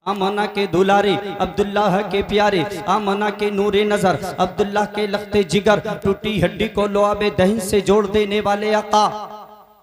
आमना के दुलारे, अब्दुल्लाह के प्यारे, आमना के नूरे नजर, अब्दुल्लाह के लख्ते जिगर, टूटी हड्डी को लोआबे दही से जोड़ देने वाले आका,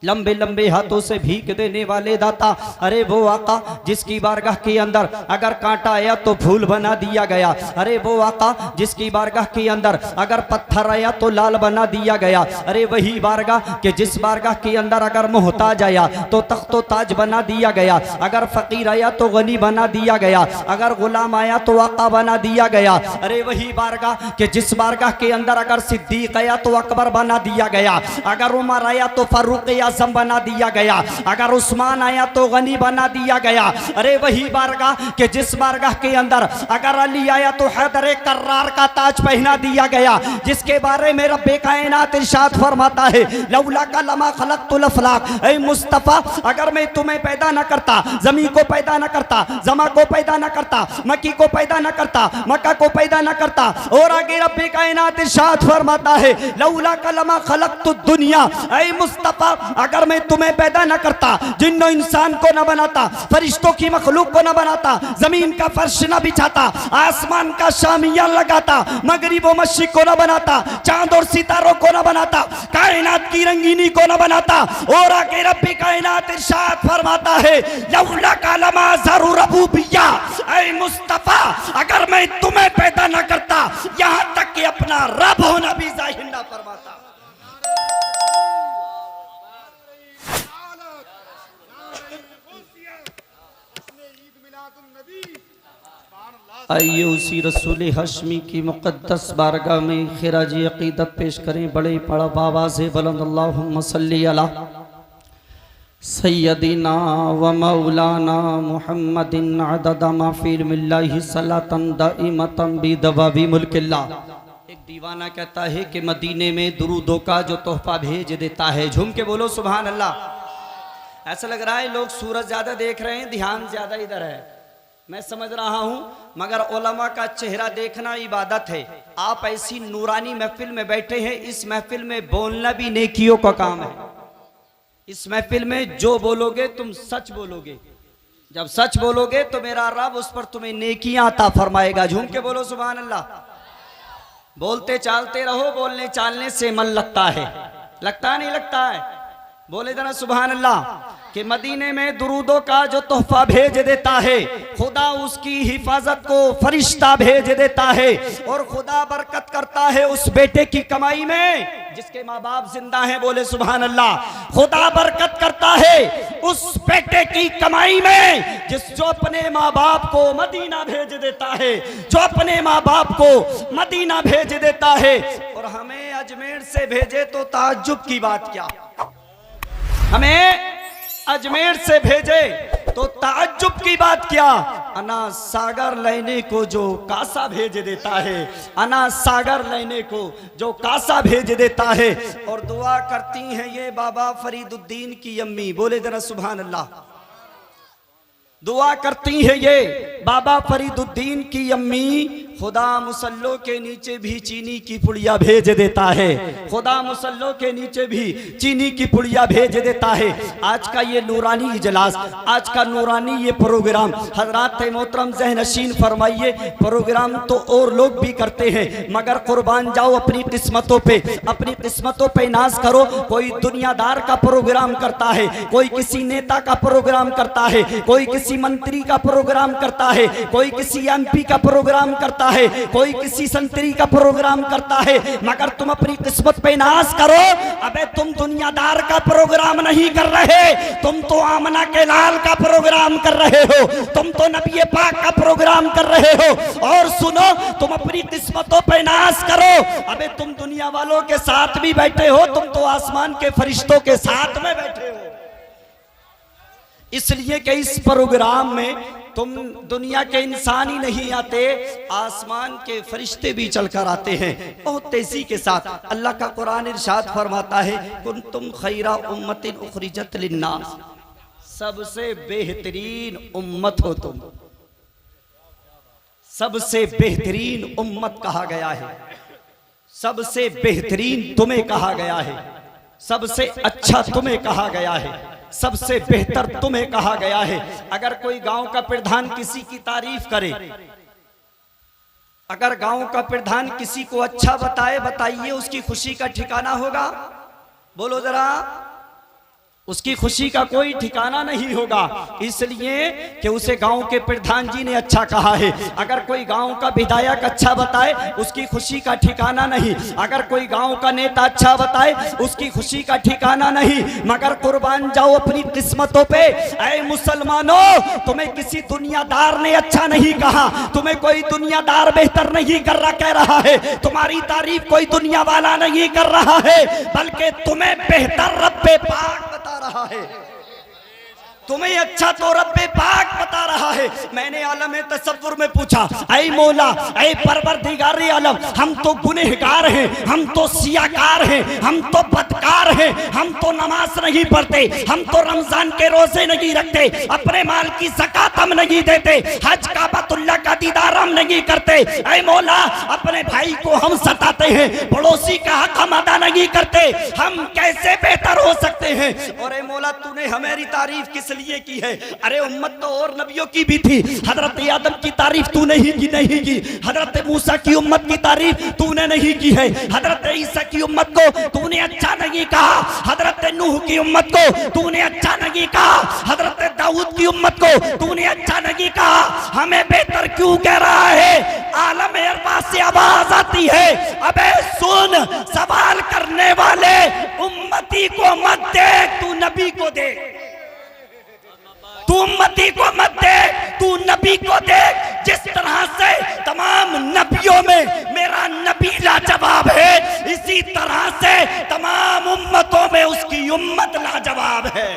लंबे लंबे हाथों से भीख देने वाले दाता। अरे वो आका जिसकी बारगाह के अंदर अगर कांटा आया तो फूल बना दिया गया। अरे वो आका जिसकी बारगाह के अंदर अगर पत्थर आया तो लाल बना दिया गया। अरे वही बारगाह कि जिस बारगाह के अंदर अगर मोहताज आया तो तख्तो ताज बना दिया गया, अगर फकीर आया तो गनी बना दिया गया, अगर गुलाम आया तो आका बना दिया गया। अरे वही बारगाह कि जिस बारगाह के अंदर अगर सिद्दीक आया तो अकबर बना दिया गया, अगर उमर आया तो फारूक आज़म बना दिया गया, अगर उस्मान आया तो गनी बना दिया गया। अरे वही बारगाह कि जिस बारगाह के अंदर अगर अली आया तो हैदर कर्रार का ताज पहना दिया गया, जिसके बारे में रब्बे कायनात इरशाद फरमाता है लौला का लमा खलक़तुल अफ़लाक। ऐ मुस्तफ़ा अगर मैं तुम्हें पैदा न करता, ज़मीन को पैदा न करता, जमा को पैदा न करता, मक्की को पैदा न करता, मक्का को पैदा न करता, और आगे रब्बे कायनात इरशाद फरमाता है लौला का लमा खलक़तुद दुनिया। ऐ मुस्तफ़ा अगर मैं तुम्हें पैदा न करता, जिन्नो इंसान को न बनाता, फरिश्तों की मखलूक को न बनाता, जमीन का फर्श न बिछाता, आसमान का शामिया लगाता, मगरिब व मशरिक को न बनाता, चांद और सितारों को न बनाता, कायनात की रंगीनी को न बनाता, और आगे रब्बी कायनात इरशाद फरमाता है लौला का लमा ज़रू रबूबिय्या। ऐ मुस्तफ़ा अगर मैं तुम्हें पैदा न करता, यहां तक कि अपना रब होना भी ज़ाहिर न फरमाता। आइए उसी रसूल हश्मी की मुक़द्दस बारगाह में खिराजी अक़ीदत पेश करें। बड़े पड़ा बाबा से बुलंद अल्लाहुम्मा सल्ली अला सय्यदिना व मौलाना मुहम्मदिन अदद मा फ़ी मिल्लाहि सलातन दाइमतन बिदवाबी मुल्किल्लाह। एक दीवाना कहता है कि मदीने में दुरूदों का जो तोहफा भेज देता है। झूम के बोलो सुभान अल्लाह। ऐसा लग रहा है लोग सूरज ज्यादा देख रहे हैं, ध्यान ज्यादा इधर है। मैं समझ रहा हूं, मगर उलमा का चेहरा देखना इबादत है। आप ऐसी नूरानी महफिल में बैठे हैं, इस महफिल में बोलना भी नेकियों का काम है। इस महफिल में जो बोलोगे तुम सच बोलोगे, जब सच बोलोगे तो मेरा रब उस पर तुम्हें नेकियां अता फरमाएगा। झूम के बोलो सुभान अल्लाह। बोलते चालते रहो, बोलने चालने से मन लगता है, लगता नहीं लगता है? बोले जरा सुभान अल्लाह। कि मदीने में दुरूदों का जो तोहफा भेज देता है, खुदा उसकी हिफाजत को फरिश्ता भेज देता है, और खुदा बरकत करता है उस बेटे की कमाई में जिसके माँ बाप जिंदा हैं। बोले सुभान अल्लाह। खुदा बरकत करता है उस बेटे की कमाई में जो अपने माँ बाप को मदीना भेज देता है, जो अपने माँ बाप को मदीना भेज देता है। और हमें अजमेर से भेजे तो ताज्जुब की बात क्या, हमें अजमेर से भेजे तो ताज्जुब की बात क्या। अना सागर लेने को जो कासा भेज देता है, अना सागर लेने को जो कासा भेज देता है। और दुआ करती हैं ये बाबा फरीदुद्दीन की अम्मी। बोले जरा सुभान अल्लाह। दुआ करती है ये बाबा फरीदुद्दीन की अम्मी। खुदा मुसल्लों के नीचे भी चीनी की पुड़िया भेज देता है, खुदा मुसल्लों के नीचे भी चीनी की पुड़िया भेज देता है। आज का ये नूरानी इजलास, आज का नूरानी ये प्रोग्राम हजरात मोहतरम ज़हनशीन फरमाइए। प्रोग्राम तो और लोग भी करते हैं, मगर कुर्बान जाओ अपनी किस्मतों पे, अपनी किस्मतों पे नाज करो। कोई दुनियादार का प्रोग्राम करता है, कोई किसी नेता का प्रोग्राम करता है, कोई किसी मंत्री का प्रोग्राम करता है, कोई किसी MP का प्रोग्राम करता है, कोई किसी संतरी का प्रोग्राम करता है, मगर तुम अपनी किस्मत पे नाज करो। अबे तुम दुनियादार का प्रोग्राम नहीं कर रहे, तुम तो आमना के लाल का प्रोग्राम कर रहे हो, तुम तो नबी पाक का प्रोग्राम कर रहे हो। और सुनो, तुम अपनी किस्मतों पे नाज करो। अबे तुम दुनिया वालों के साथ भी बैठे हो, तुम तो आसमान के फरिश्तों के साथ में बैठे हो। इसलिए कि इस प्रोग्राम में तुम दुनिया के इंसान ही नहीं आते, आसमान के फरिश्ते भी चलकर आते हैं बहुत तेजी के साथ। अल्लाह का कुरान इरशाद फरमाता है कुंतुम खैरा उम्मतिन उखरिजत लिन्नास, सबसे बेहतरीन उम्मत हो तुम, सबसे बेहतरीन उम्मत कहा गया है, सबसे बेहतरीन तुम्हें कहा गया है, सबसे अच्छा तुम्हें कहा गया है। सबसे बेहतर तुम्हें कहा गया है। अगर कोई गांव का प्रधान किसी की तारीफ करे, अगर गांव का प्रधान किसी को अच्छा बताइए उसकी खुशी का ठिकाना होगा? बोलो जरा, उसकी खुशी का कोई ठिकाना नहीं होगा, इसलिए कि उसे गांव के प्रधान जी ने अच्छा कहा है। अगर कोई गांव का विधायक अच्छा बताए उसकी खुशी का ठिकाना नहीं, अगर कोई गांव का नेता अच्छा बताए उसकी खुशी का ठिकाना नहीं। मगर कुर्बान जाओ अपनी किस्मतों पे। ऐ मुसलमानों, तुम्हें किसी दुनियादार ने अच्छा नहीं कहा, तुम्हें कोई दुनियादार बेहतर नहीं कह रहा है, तुम्हारी तारीफ कोई दुनिया वाला नहीं कर रहा है, बल्कि तुम्हें बेहतर रब्बे पाक बता रहा है। तुम्हें अच्छा तो रब्बे पाक बता रहा है। मैंने आलम तसव्वुर में पूछा, ऐ मौला, ऐ परवरदिगार आलम, हम तो गुनहगार हैं, हम तो सियाकार हैं, हम तो बदकार हैं, हम तो नमाज नहीं पढ़ते, हम तो रमजान के रोजे नहीं रखते, अपने माल की ज़कात हम नहीं देते, हज काबतुल्लाह का दीदार हम नहीं करते। ऐ मौला, अपने भाई को हम सताते हैं, पड़ोसी का हक हम अदा नहीं करते, हम कैसे बेहतर हो सकते हैं? और ऐ मौला, तूने हमारी तारीफ किस लिए की है? अरे उम्मत तो और नबियों की भी थी, हजरत आदम की तारीफ तूने ही की नहीं की, हजरत मूसा की उम्मत की तारीफ तूने नहीं की है, हजरत ईसा की उम्मत को तूने अच्छा नहीं कहा, हजरत नूह की उम्मत को तूने अच्छा नहीं कहा, हजरत दाऊद की उम्मत को तूने अच्छा नहीं कहा, हमें बेहतर क्यों कह रहा है? आलम अरबा से आवाज आती है, अबे सुन, सवाल करने वाले उम्मती को मत देख, तू नबी को देख। तू उम्मती को मत देख, तू नबी को देख। जिस तरह से तमाम नबियों में मेरा नबी लाजवाब है, इसी तरह से तमाम उम्मतों में उसकी उम्मत लाजवाब है।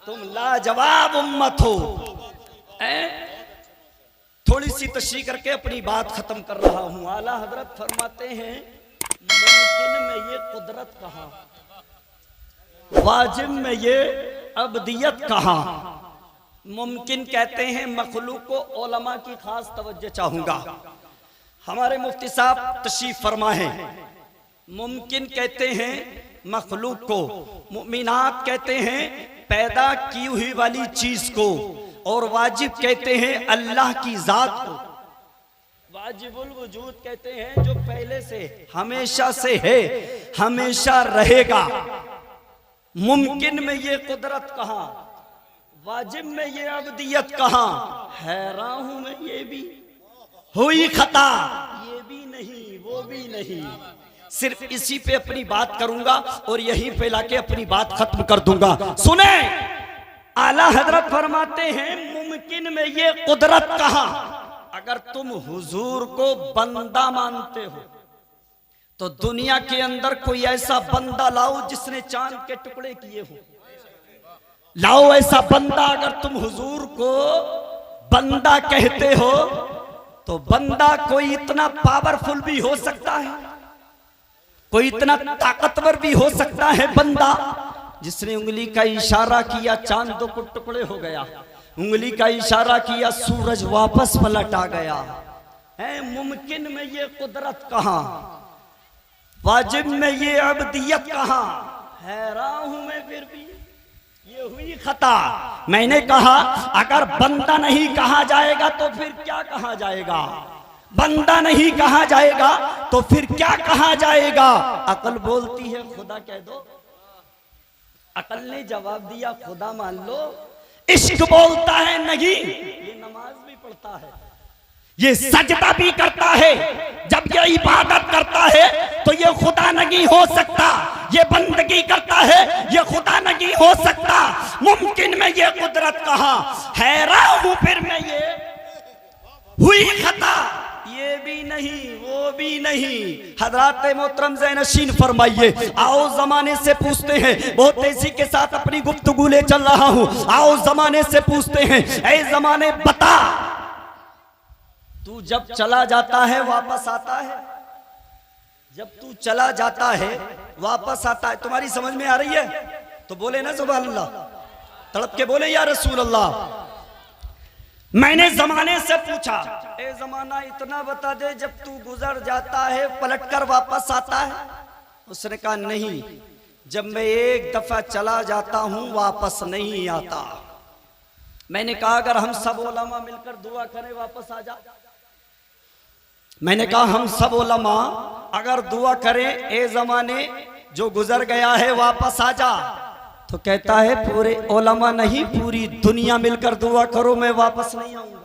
तुम लाजवाब उम्मत हो। थोड़ी सी तशरीह करके अपनी बात खत्म कर रहा हूं। आला हजरत फरमाते हैं, मुमकिन में ये कुदरत कहा, वाजिब में ये अब्दियत कहा। मुमकिन कहते हैं मखलूक को, उलमा की खास तवज्जो चाहूंगा। हमारे मुफ्ती साहब तशरीफ फरमाए। मुमकिन कहते हैं मखलूक को, मुमिनात कहते हैं पैदा की हुई वाली चीज को, और वाजिब कहते हैं अल्लाह की जात को। वाजिबुल वजूद कहते हैं जो पहले से हमेशा से है, हमेशा रहेगा। मुमकिन में ये कुदरत कहाँ, वाजिब में ये अब्दियत कहाँ? हैरान हूं मैं, ये भी हुई खता, ये भी नहीं, वो भी नहीं। सिर्फ इसी पे अपनी बात करूंगा और यहीं पे लाके अपनी बात खत्म कर दूंगा। सुने, आला हजरत फरमाते हैं, मुमकिन में ये कुदरत कहाँ? अगर तुम हुजूर को बंदा मानते हो तो दुनिया के अंदर कोई ऐसा बंदा लाओ जिसने चांद के टुकड़े किए हो। लाओ ऐसा बंदा। अगर तुम हुजूर को बंदा कहते हो तो बंदा कोई इतना पावरफुल भी हो सकता है, कोई इतना ताकतवर भी हो सकता है बंदा जिसने उंगली का इशारा किया चांद दो टुकड़े हो गया, उंगली का इशारा किया सूरज वापस पलट आ गया है। मुमकिन में ये कुदरत कहाँ, वाजिब में ये अब्दियत कहाँ? हैरान हूं मैं, फिर भी ये हुई खता। मैंने कहा अगर बंदा नहीं कहा जाएगा तो फिर क्या कहा जाएगा? बंदा नहीं कहा जाएगा तो फिर क्या कहा जाएगा? अकल बोलती है खुदा कह दो, अकल ने जवाब दिया खुदा मान लो। इश्क बोलता है नहीं, ये नमाज भी पढ़ता है, ये सजदा भी करता है, जब ये इबादत करता है तो ये खुदा नहीं हो सकता, ये बंदगी करता है, ये खुदा नहीं हो सकता। मुमकिन में ये कुदरत कहाँ? हैरान हूं फिर मैं, ये हुई खता, ये भी नहीं, वो भी नहीं। हजरात मोहतरम ज़ैनशीन फरमाइए। आओ जमाने से पूछते हैं, बहुत तेजी के साथ अपनी गुफ्तगू ले चल रहा हूं। आओ जमाने से पूछते हैं, ऐ जमाने बता, तू जब चला जाता है वापस आता है? जब तू चला जाता है वापस आता है? तुम्हारी समझ में आ रही है तो बोले ना सुभान अल्लाह, तड़प के बोले या रसूल अल्लाह। मैंने जमाने से पूछा, ए जमाना इतना बता दे, जब तू गुजर जाता है पलट कर वापस आता है? उसने कहा नहीं, जब मैं एक दफा चला जाता हूं वापस नहीं आता। मैंने कहा अगर हम सब उलमा मिलकर दुआ करें वापस आ जा। मैंने कहा हम सब उलमा अगर दुआ करें ए जमाने जो गुजर गया है वापस आ जा, तो कहता है पूरे उलमा नहीं पूरी दुनिया मिलकर दुआ करो मैं वापस नहीं आऊंगा।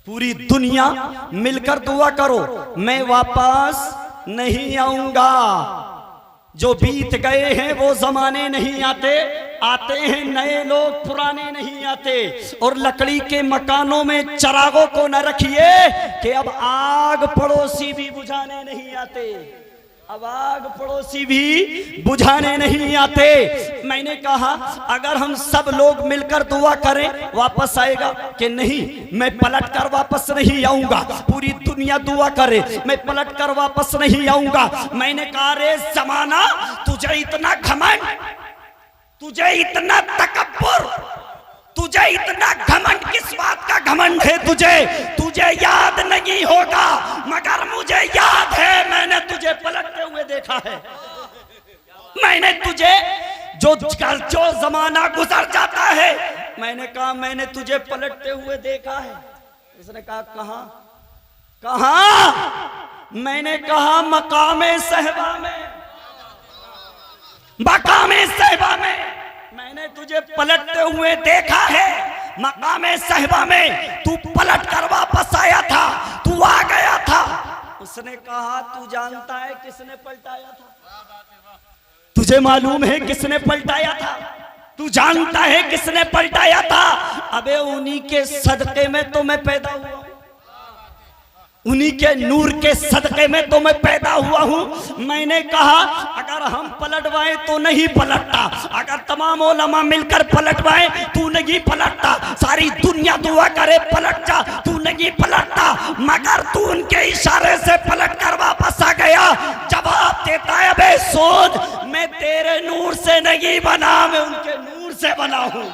पूरी दुनिया मिलकर दुआ करो मैं वापस नहीं आऊंगा। जो बीत गए हैं वो जमाने नहीं आते, आते हैं नए लोग, पुराने नहीं आते। और लकड़ी के मकानों में चिरागों को न रखिए कि अब आग पड़ोसी भी बुझाने नहीं आते, अब आग पड़ोसी भी बुझाने नहीं आते। मैंने कहा अगर हम सब लोग मिलकर दुआ करें वापस आएगा कि नहीं, मैं पलट कर वापस नहीं आऊंगा। पूरी दुनिया दुआ करे मैं पलट कर वापस नहीं आऊंगा। मैंने कहा रे जमाना तुझे इतना घमंड, तुझे इतना तकब्बुर, तुझे इतना घमंड किस बात का घमंड है तुझे? तुझे याद नहीं होगा मगर मुझे याद है, मैंने तुझे पलटते हुए देखा है। मैंने तुझे जो जमाना गुजर जाता है, मैंने कहा मैंने तुझे पलटते हुए देखा है। उसने कहा कहां कहां? मैंने कहा मकामे सहबा में, मकामे सहबा में मैंने तुझे पलटते हुए देखा है। मकामे सहबा में तू पलट कर वापस आया था, तू आ गया था। उसने कहा तू जानता है किसने पलटाया था? तुझे मालूम है किसने पलटाया था? तू जानता है किसने पलटाया था? अबे उन्हीं के सदके में तो मैं पैदा हुआ हूं, उन्हीं के नूर के सदके में तो मैं पैदा हुआ हूं। मैंने कहा अगर हम पलटवाए तो नहीं पलटता, अगर तमाम उलमा मिलकर पलटवाए तू नहीं पलटता, सारी दुनिया दुआ करे पलट जा, तू नहीं पलटता। मगर तू उनके इशारे से पलट कर वापस आ गया। जवाब देता है बे सोच, मैं तेरे नूर से नहीं बना, मैं उनके नूर से बना हूं,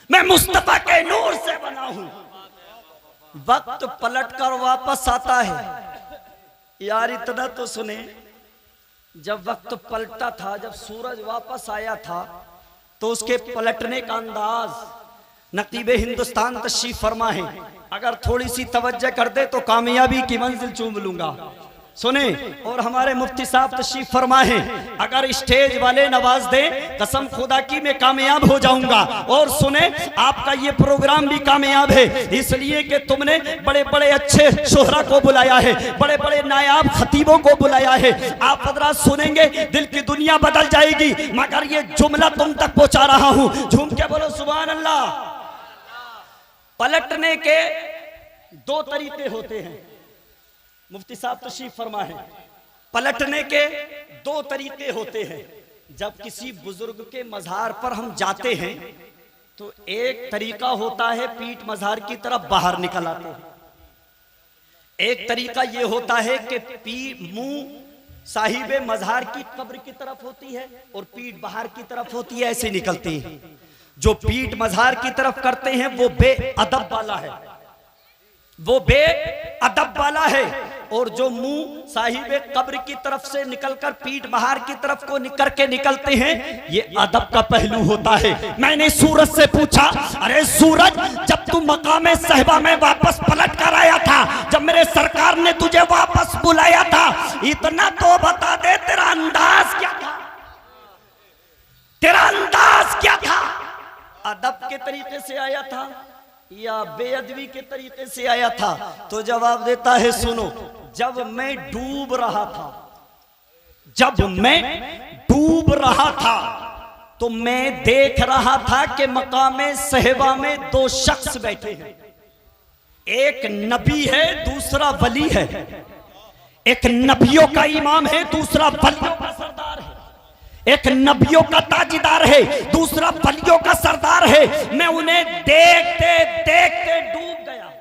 मैं मुस्तफा के नूर से बना हूं। वक्त पलट कर वापस आता है यार, इतना तो सुने। जब वक्त पलटा था, जब सूरज वापस आया था, तो उसके पलटने का अंदाज नकीब हिंदुस्तान तशरीफ फरमा है। अगर थोड़ी सी तवज्जो कर दे तो कामयाबी की मंजिल चूम लूंगा। सुने, और हमारे मुफ्ती साहब तशरीफ फरमा है, अगर स्टेज वाले नवाज दे कसम खुदा की मैं कामयाब हो जाऊंगा। और सुने, आपका ये प्रोग्राम भी कामयाब है इसलिए कि तुमने बड़े बड़े अच्छे शोहरा को बुलाया है, बड़े बड़े नायाब खतीबों को बुलाया है। आप हजरात सुनेंगे दिल की दुनिया बदल जाएगी। मगर ये जुमला तुम तक पहुंचा रहा हूं, झूम के बोलो सुभान अल्लाह। पलटने के दो तरीके होते हैं, मुफ्ती साहब तशरीफ फरमा है। पलटने के दो तरीके होते हैं। जब किसी बुजुर्ग के मज़ार पर हम जाते हैं तो एक तरीका होता है पीठ मज़ार की तरफ बाहर निकल आते हैं, एक तरीका यह होता है कि मुंह साहिबे मज़ार की कब्र की तरफ होती है और पीठ बाहर की तरफ होती है, ऐसे निकलती है। जो पीठ मज़ार की तरफ करते हैं वो बेअदब वाला है, वो बेअदब वाला है। और जो मुंह साहिबे कब्र की तरफ से निकलकर पीठ बाहर की तरफ को निकल के निकलते हैं, ये अदब का पहलू होता है। मैंने सूरज से पूछा, अरे सूरज जब तू मकामे सहबा में वापस पलट कर आया था, जब मेरे सरकार ने तुझे वापस बुलाया था, इतना तो बता दे तेरा अंदाज क्या था, तेरा अंदाज क्या था? अदब के तरीके से आया था या बेअदबी के तरीके से आया था? तो जवाब देता है सुनो, जब मैं डूब रहा था, जब मैं डूब रहा था तो मैं देख रहा था कि मकामे सहबा में दो शख्स बैठे हैं, एक नबी है दूसरा वली है, एक नबियों का इमाम है दूसरा वलियों का सरदार है, एक नबियों का ताजीदार है दूसरा वलियों का सरदार है। मैं उन्हें देखते देखते डूब गया।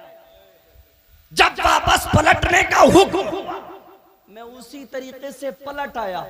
जब वापस पलटने का हुक्म हुआ मैं उसी तरीके से पलट आया।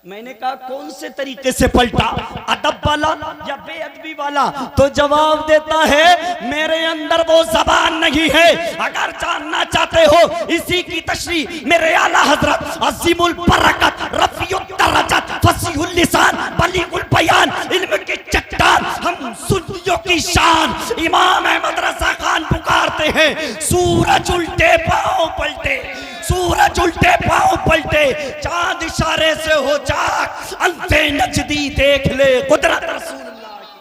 मैंने कहा कौन से तरीके से पलटा, अदब वाला या बेअदबी वाला? तो जवाब देता है मेरे अंदर वो जबान नहीं है। अगर जानना चाहते हो इसी की तशरीह मेरे आला हजरत अजीमुल बरकत रफीउल दरजत फसीहुल लिसान बलीगुल बयान इल्म की चट्टान हम सुन्नियों की शान इमाम अहमद रजा खान पुकारते हैं, सूरज उल्टे पांव पलटे, सूरज उल्टे पांव पलटे, चांद इशारे से हो जाग, अंधे नजदी देख ले कुदरत रसूलुल्लाह की।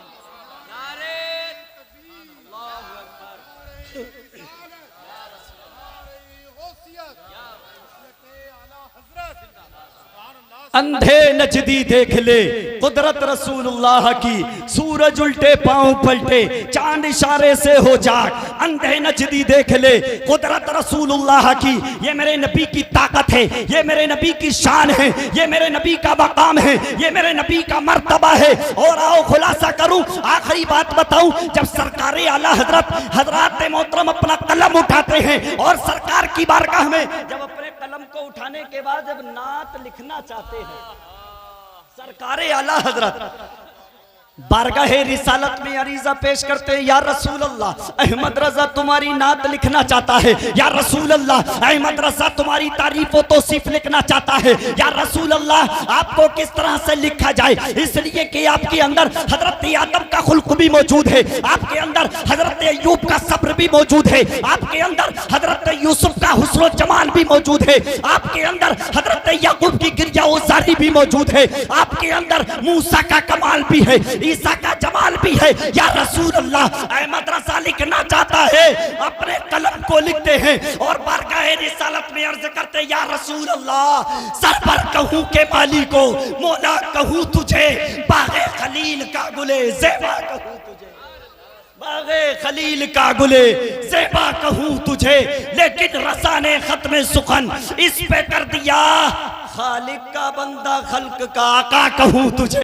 अंधे नजदी देख ले कुदरत रसूलुल्लाह की, सूरज उल्टे पांव पलटे, चांद इशारे से हो जाग, अंधे नजदी देख ले कुदरत रसूलुल्लाह की। ये मेरे नबी की ताकत है, ये मेरे नबी की शान है, ये मेरे नबी का मकाम है, ये मेरे नबी का मर्तबा है। और आओ खुलासा करूं, आखिरी बात बताऊं, जब सरकार आला हजरत मोहतरम अपना कलम उठाते हैं और सरकार की बारगाह में जब अपने कलम को उठाने के बाद जब नात लिखना चाहते हैं, सरकार आला हजरत बारगाह रिसालत में अरीजा पेश करते हैं, या रसूल अल्लाह अहमद रजा तुम्हारी नात लिखना चाहता है, या रसूल अल्लाह अहमद रजा तुम्हारी तारीफ व तौसीफ लिखना चाहता है, या रसूल अल्लाह आपको किस तरह से लिखा जाए, इसलिए कि आपके अंदर हजरत आदम का खुल्क भी मौजूद है, आपके अंदर हजरत अय्यूब का सब्र भी मौजूद है, आपके अंदर हजरत यूसुफ का हुस्न जमाल भी मौजूद है, आपके अंदर हजरत याकूब की गिरजा उजारी भी मौजूद है, आपके अंदर मूसा का कमाल भी है, ईसा का जमाल भी है। या रसूल अल्लाह अहमद रजा लिखना चाहता है, अपने कलम को लिखते हैं और बारगाह रिसालत में अर्ज करते हैं, या रसूल अल्लाह सरवर कहूं के माली को, मौला कहूं तुझे, बागे खलील का गुले ज़ेबा कहूं तुझे, बागे खलील का गुले ज़ेबा कहूं तुझे, लेकिन रसा ने खत्म सुखन इस पे कर दिया, खालिक का बंदा खल्क का आका कहूं तुझे।